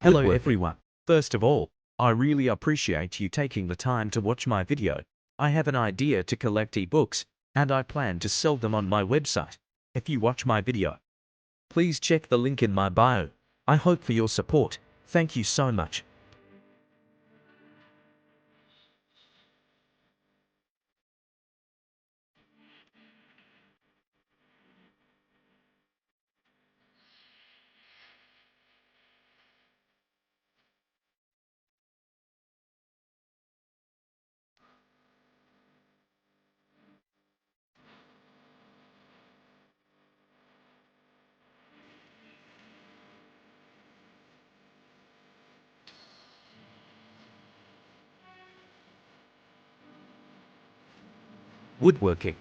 Hello Woodworking. everyone. First of all, I really appreciate you taking the time to watch my video. I have an idea to collect ebooks, and I plan to sell them on my website. If you watch my video, please check the link in my bio. I hope for your support. Thank you so much. Woodworking.